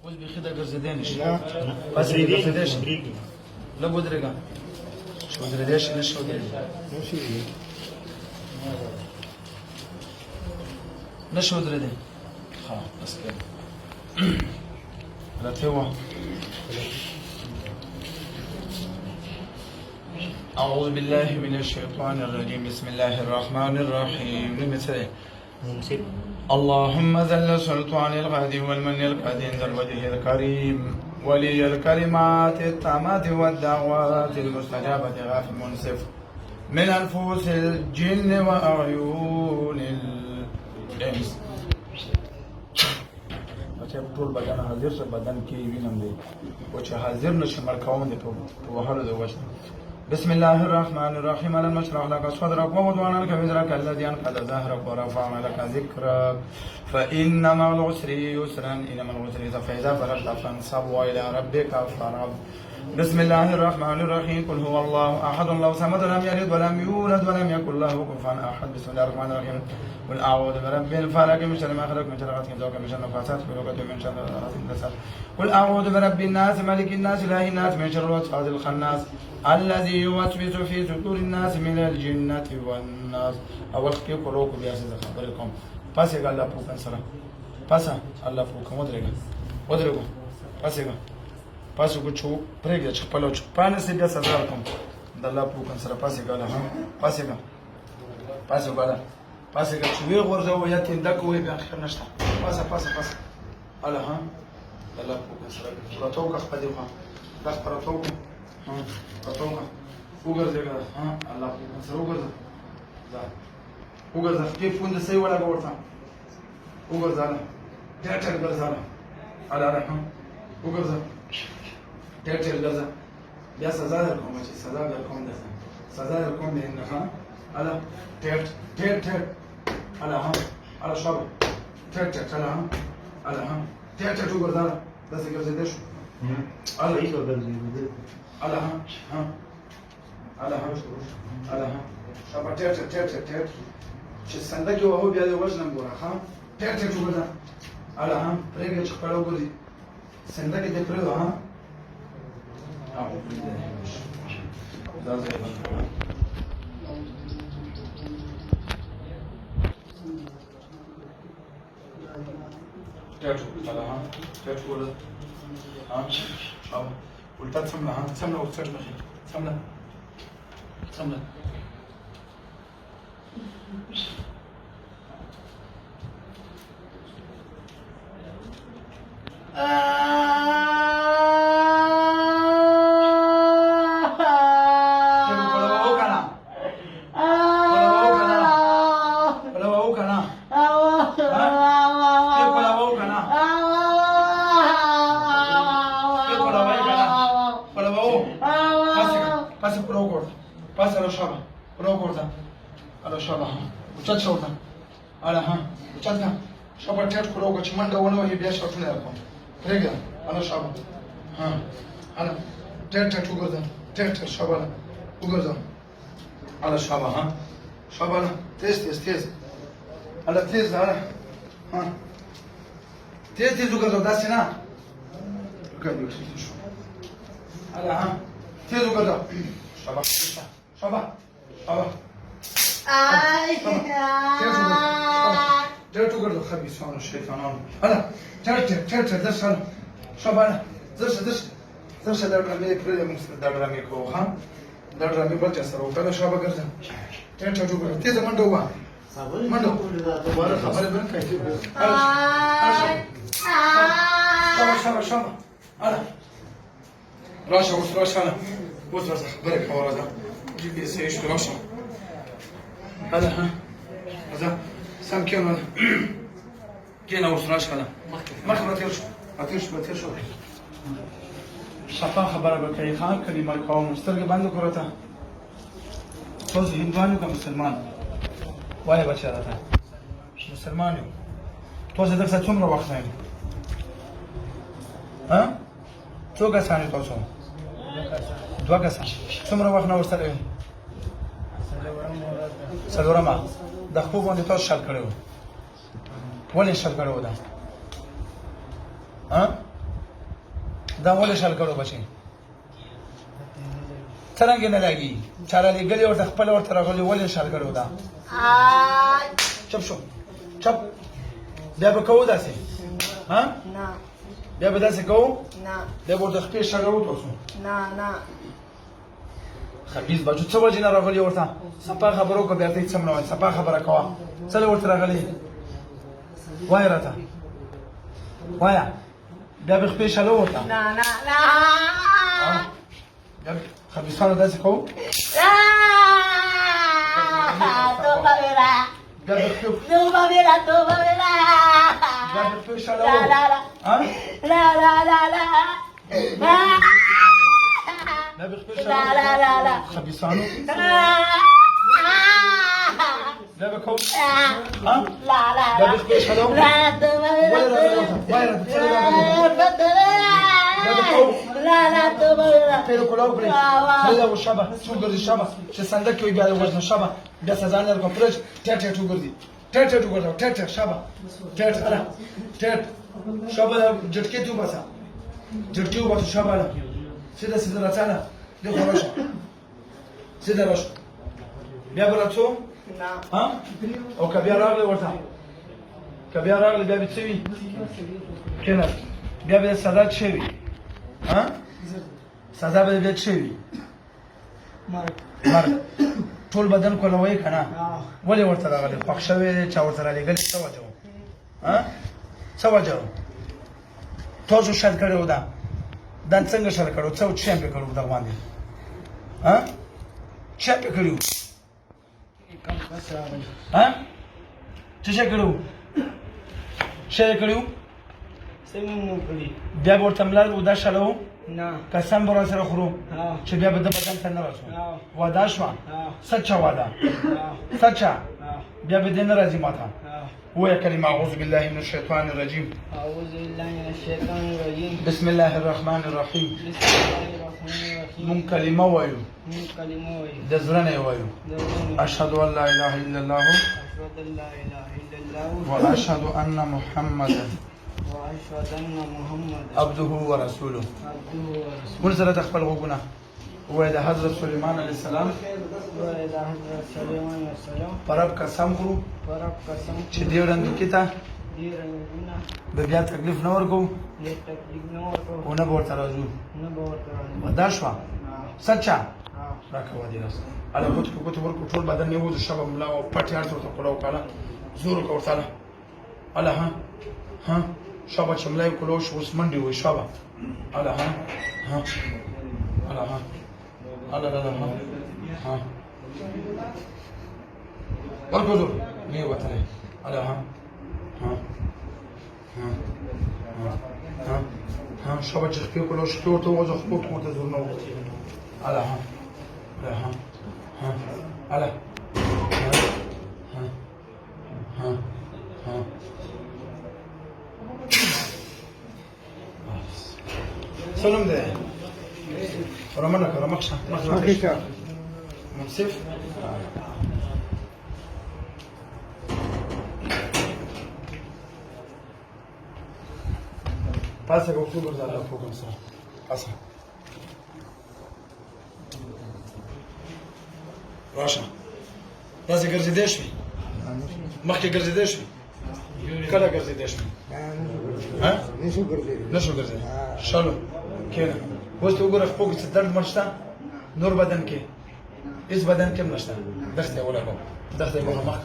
اوس بیخي د ګرځېدی نه شي بس ګرځېدی شي درېږي لږ ودرېږه چې ودرېدی شي نه شي ودرېږي نه شي ودرېدی ښه بس کړه راته ووایه أعوذ بالله من الشيطان الرجيم بسم الله الرحمن الرحيم لمثله اللهم ذل سلطان الغادي والمن القديم ذا الوجه الكريم ولي الكلمات التامات والدعوات المستجابة غافل منصف من أنفس الجن وأعين الإنس ټول بدن حاضر شه بدن کې وینم دی او چې حاضر نشي مړ کوم دی په وهلو د وجه بسم الله الرحمن الرحيم ألم نشرح لك صدرك ووضعنا لك وزرك الذي أنقض ظهرك ورفعنا لك ذكرك فإن مع العسر يسرا إن مع العسر يسرا فإذا فرغت فانصب وإلى ربك فارغب بسم الله الرحمن الرحيم قل هو الله أحد الله الصمد لم يلد ولم يولد ولم يكن له كفوا أحد بسم الله الرحمن الرحيم قل أعوذ برب الفلق من شر ما خلق من شر غاسق إذا وقب من شر النفاثات في العقد من شر حاسد قل أعوذ برب الناس ملك الناس إله الناس من شر الوسواس الخناس الذي يوسوس في صدور الناس من الجنة والناس أول خير قلوب بياسد خبركم پاسه الله پوکن سره پاسه الله پوکن ودرګو پاسه کو چو پرېږه چې پلو چ پانه سي بیا سزا کوم د الله پوکن سره پاسه ګاله ها پاسه ګاله چې وی غورځو یا تین دک وې بیا خیر نشته پاسه الله ها الله پوکن سره پرتوګه خپل دی ها د پرتوګه پرتوګه وګرځي ها الله پوکن سره وګرځه کې فون د سي ولا ورته وګرځه ټټر ګرځه الله رحم وګرځه ټټر ګرځه بیا سزا درکوم چې سزا درکوم دې نه ها الله ټټ الله ها الله شابه ټټ الله ها الله ها ټټ وګرځه داسې ګرځې دې شو الله هیڅ ورګرځي الله ها الله ها شابه ټټ چې صندوق یو هو بیا د وژنم ګوره ها ټټ وګرځه الله ها پرېږه چې خپل وګرځي صندوق دې پرېږه ها دا ځای ټټ الله ها ټټ وګرځه ها شابه ولټه څمله ها څمله ورڅټ مخې څمله پاسه رو شابه رو گرده الو شابه ها اوچت شو ورته اله ها اوچت کا شابه ټټ کړو چې منډه ونه وهي بیا شاټونه راکوم پرېږده الو شابه ها اله ټټ وګرځه ټټ شابه وګرځه الو شابه ها شابه تیز اله تیز اله ها تیز وګرځه داسې نه وګرځه شو اله ها تیز وګرځه شابه ټټ وګرځه خبيثانو شیطانانو اله ټټ درشل شابه درشه دا ډرامې پرې موږ دا ډرامې کوو ها دا ډرامې بل چا سره وکړه شابه ګرځه ټټ وګرځه تیز منډه ووه منډه واره خبرې بل کوي شابه اله راشه اوس راشه خبرې کوه راځه جيبي سيش راسه هذا ها هذا سام كيلو كيلو وصراش هذا ما تيرش صفا خبره بکړي خان کلمه کوم سترګې بند کړو توز هندوانو کا مسلمان وای بچا راته مسلمان یو توز دغه څومره وخت نه ها څو کسان تاسو دوه کسان څومره وخت نه ورسره څلورمه د خو باندې تاسو شل کړو ولې شل کړو دا ها دا ولې شل کړو بچي څرنګه نه لګي چاره لګلې ورته خپل ورته راغلي ولې شل کړو دا چپ شو چپ بیا به کوو داسې ها نه بیا به داسې کوو نه بیا به ورته خپې شلو تاسو نه خبيث بچو څه وجه نه راغلي ورته سپا خبرو کو بیا ته څه نه وای سپا خبره کوه څه ورته راغلي وای راته وایا بیا به خپې شلو ورته نه بیا خبيثانو داسې کوو توبه ویرا بیا به خپې توبه ویرا بیا به خپې شلو لا بیا به خپې شلو لا خبيثانو بیا به کوو لا بیا به خپې شلو لا توبه ولې راغلي ورته وای راته څه راغلي لا توبه ویرا پیرو کلاو کړی خلک و شابه څو ګرځي شابه چې صندوق کې بیا وژنه شابه بیا سزا نه ورکړه پرچ ټټ ټټ وګرځي ټټ ټټ وګرځي ټټ شابه ټټ اله ټټ شابه جټکې ته وباسه جټکې وباسه شابه اله سیده سیده راځه دغه راشه سیده راشه بیا براتو ها او کبیا راغلی ورته کبیا راغلی بیا به څه وي کنه بیا به سزا څه وي ها سزا به بیا څه وي مرګ ټول بدن کولوي کنه ولې ورته راغلی پخ شوی چا ورته راغلی څه وجه ها څه وجه تاسو شل کړو دا دا څنګه شل کړو څو چم په کړو دا باندې ها چم په کړو ها څه کړو څه کړو څنګه کړی بیا ورته ملال ودا شلو نه قسم بر سره خورو چې بیا به د بدن ته نه راسو ودا شو سچا ودا سچا بیا به دین راځي ماته ويا كلمة أعوذ بالله من الشيطان الرجيم أعوذ بالله من الشيطان الرجيم بسم الله الرحمن الرحيم بسم الله الرحمن الرحيم من كلمة ويو من كلمة ويو دزرنا ويو أشهد أن لا إله إلا الله أشهد أن لا إله إلا الله وأشهد أن محمدا وأشهد أن محمدا عبده ورسوله عبده ورسوله من سنة تقبل غوغنا وإذا حضرت سليمان عليه السلام وإذا حضرت سليمان عليه السلام پرب قسم خورو ورب قسم چې دې رنګ کې تا دې رنګونه به بیا تکلیف نه ورکو دې تکلیف نه ورکو او نه به ورته راځو نه به ورته راځو. ودا شوه سچا ها. راکوه دې راس اله کوت ورکو ټول بدن یې وځو شبه ملا او پټ هر څه ته کولو کاله زور کو ورته اله ها شبه چې ملا یې کولو شو اوس منډي وي شبه اله ها اله ها ورکوزو مې وته اله ها شبه چې خپل کولو شو ته وځو خپل کوته زور نه وته اله اله سلام ده رمنا كرمخشة مخشة منصف pasa con fútbol de la poco pasa راشا لازم ګرځېدې شوې مخکې ګرځېدې شوې کله ګرځېدې شوې نشو ګرځېدې شالو کېنه اوس ته وګوره خپل څه درد مرشته نور بدن کې هیڅ بدن کې هم نشته دښته ولګو دښته مخ